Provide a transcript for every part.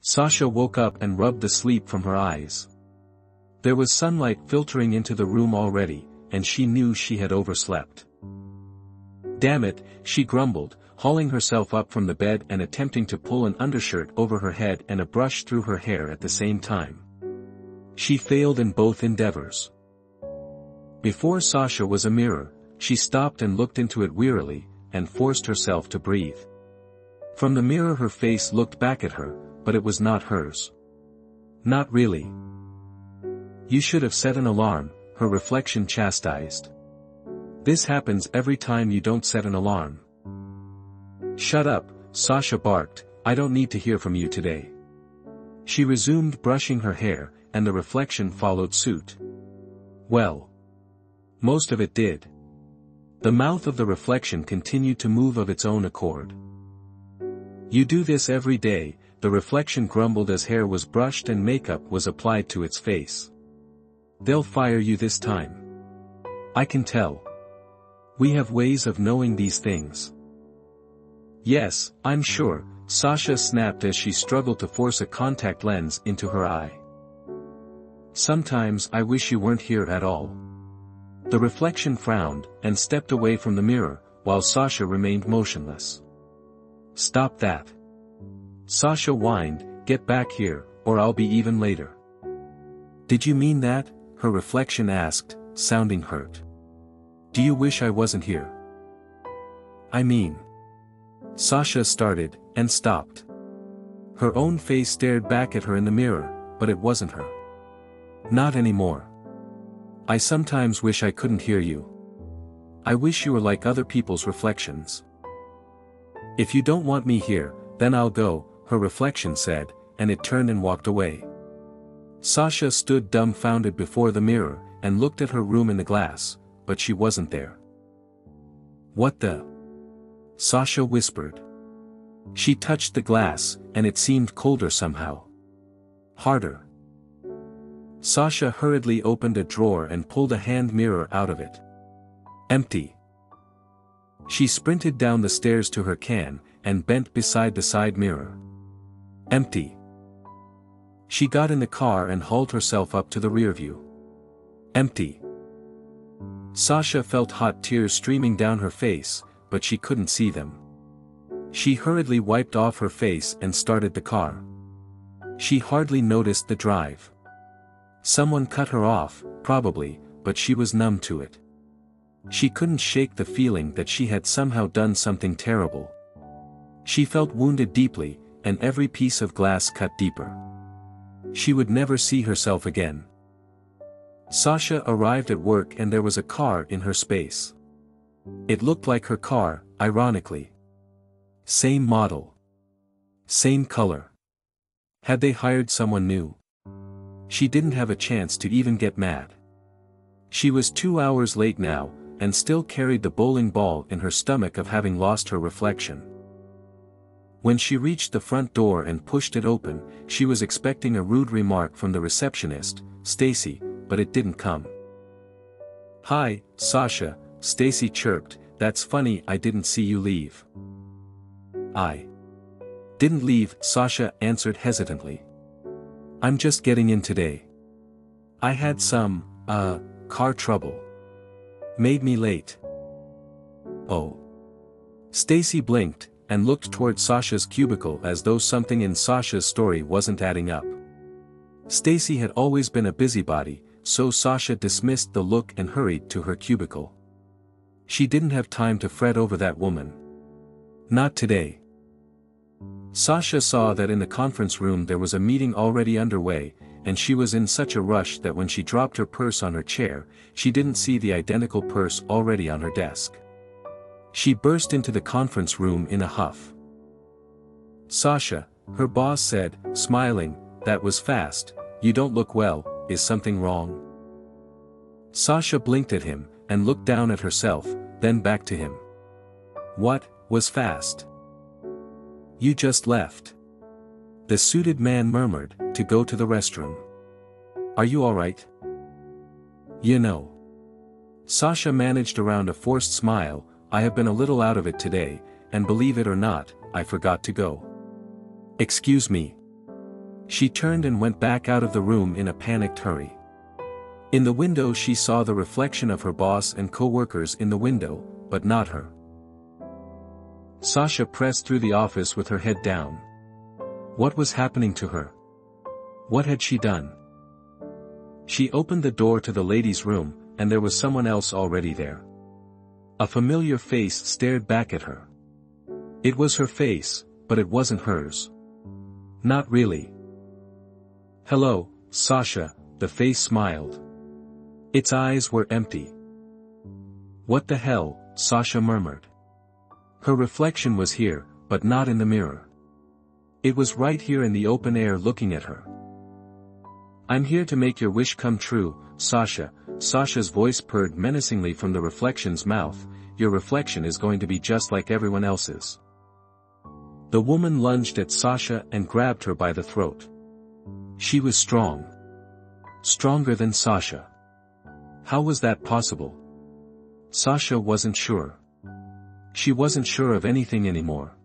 Sasha woke up and rubbed the sleep from her eyes. There was sunlight filtering into the room already, and she knew she had overslept. Damn it, she grumbled, hauling herself up from the bed and attempting to pull an undershirt over her head and a brush through her hair at the same time. She failed in both endeavors. Before Sasha was a mirror, she stopped and looked into it wearily, and forced herself to breathe. From the mirror her face looked back at her, but it was not hers. Not really. You should have set an alarm, her reflection chastised. This happens every time you don't set an alarm. Shut up, Sasha barked, I don't need to hear from you today. She resumed brushing her hair, and the reflection followed suit. Well, most of it did. The mouth of the reflection continued to move of its own accord. You do this every day, the reflection grumbled as hair was brushed and makeup was applied to its face. They'll fire you this time. I can tell. We have ways of knowing these things. Yes, I'm sure, Sasha snapped as she struggled to force a contact lens into her eye. Sometimes I wish you weren't here at all. The reflection frowned, and stepped away from the mirror, while Sasha remained motionless. Stop that. Sasha whined, get back here, or I'll be even later. Did you mean that? Her reflection asked, sounding hurt. Do you wish I wasn't here? I mean. Sasha started, and stopped. Her own face stared back at her in the mirror, but it wasn't her. Not anymore. I sometimes wish I couldn't hear you. I wish you were like other people's reflections. If you don't want me here, then I'll go, her reflection said, and it turned and walked away. Sasha stood dumbfounded before the mirror, and looked at her room in the glass, but she wasn't there. What the? Sasha whispered. She touched the glass, and it seemed colder somehow. Harder. Sasha hurriedly opened a drawer and pulled a hand mirror out of it. Empty. She sprinted down the stairs to her can, and bent beside the side mirror. Empty. She got in the car and hauled herself up to the rear view. Empty. Sasha felt hot tears streaming down her face, but she couldn't see them. She hurriedly wiped off her face and started the car. She hardly noticed the drive. Someone cut her off, probably, but she was numb to it. She couldn't shake the feeling that she had somehow done something terrible. She felt wounded deeply, and every piece of glass cut deeper. She would never see herself again. Sasha arrived at work and there was a car in her space. It looked like her car, ironically. Same model. Same color. Had they hired someone new? She didn't have a chance to even get mad. She was 2 hours late now, and still carried the bowling ball in her stomach of having lost her reflection. When she reached the front door and pushed it open, she was expecting a rude remark from the receptionist, Stacy, but it didn't come. Hi, Sasha, Stacy chirped, that's funny I didn't see you leave. I didn't leave, Sasha answered hesitantly. I'm just getting in today. I had some, car trouble. Made me late. Oh. Stacy blinked, and looked toward Sasha's cubicle as though something in Sasha's story wasn't adding up. Stacy had always been a busybody, so Sasha dismissed the look and hurried to her cubicle. She didn't have time to fret over that woman. Not today. Sasha saw that in the conference room there was a meeting already underway, and she was in such a rush that when she dropped her purse on her chair, she didn't see the identical purse already on her desk. She burst into the conference room in a huff. Sasha, her boss said, smiling, that was fast, you don't look well, is something wrong? Sasha blinked at him, and looked down at herself, then back to him. What, was fast? You just left. The suited man murmured, to go to the restroom. Are you alright? You know. Sasha managed around a forced smile, I have been a little out of it today, and believe it or not, I forgot to go. Excuse me. She turned and went back out of the room in a panicked hurry. In the window she saw the reflection of her boss and co-workers in the window, but not her. Sasha pressed through the office with her head down. What was happening to her? What had she done? She opened the door to the ladies' room, and there was someone else already there. A familiar face stared back at her. It was her face, but it wasn't hers. Not really. Hello, Sasha, the face smiled. Its eyes were empty. What the hell, Sasha murmured. Her reflection was here, but not in the mirror. It was right here in the open air looking at her. I'm here to make your wish come true, Sasha. Sasha's voice purred menacingly from the reflection's mouth. Your reflection is going to be just like everyone else's. The woman lunged at Sasha and grabbed her by the throat. She was strong. Stronger than Sasha. How was that possible? Sasha wasn't sure. She wasn't sure of anything anymore.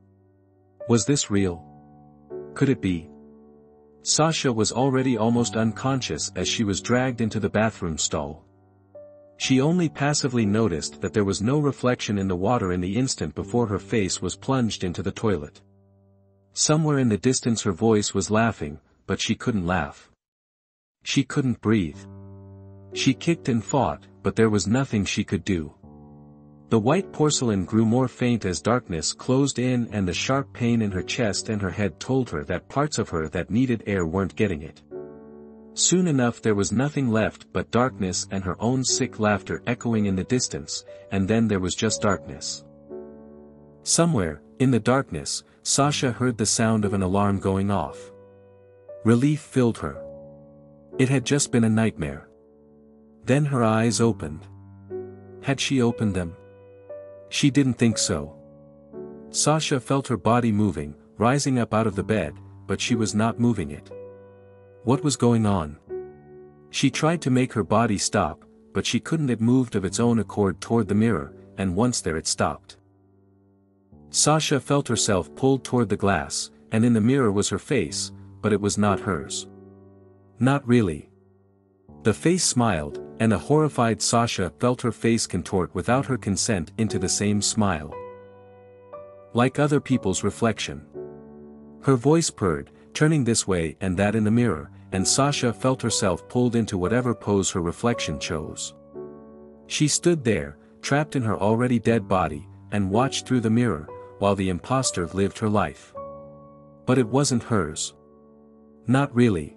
Was this real? Could it be? Sasha was already almost unconscious as she was dragged into the bathroom stall. She only passively noticed that there was no reflection in the water in the instant before her face was plunged into the toilet. Somewhere in the distance her voice was laughing, but she couldn't laugh. She couldn't breathe. She kicked and fought, but there was nothing she could do. The white porcelain grew more faint as darkness closed in, and the sharp pain in her chest and her head told her that parts of her that needed air weren't getting it. Soon enough there was nothing left but darkness and her own sick laughter echoing in the distance, and then there was just darkness. Somewhere, in the darkness, Sasha heard the sound of an alarm going off. Relief filled her. It had just been a nightmare. Then her eyes opened. Had she opened them? She didn't think so. Sasha felt her body moving, rising up out of the bed, but she was not moving it. What was going on? She tried to make her body stop, but she couldn't. It moved of its own accord toward the mirror, and once there it stopped. Sasha felt herself pulled toward the glass, and in the mirror was her face, but it was not hers. Not really. The face smiled, and a horrified Sasha felt her face contort without her consent into the same smile. Like other people's reflection. Her voice purred, turning this way and that in the mirror, and Sasha felt herself pulled into whatever pose her reflection chose. She stood there, trapped in her already dead body, and watched through the mirror, while the imposter lived her life. But it wasn't hers. Not really.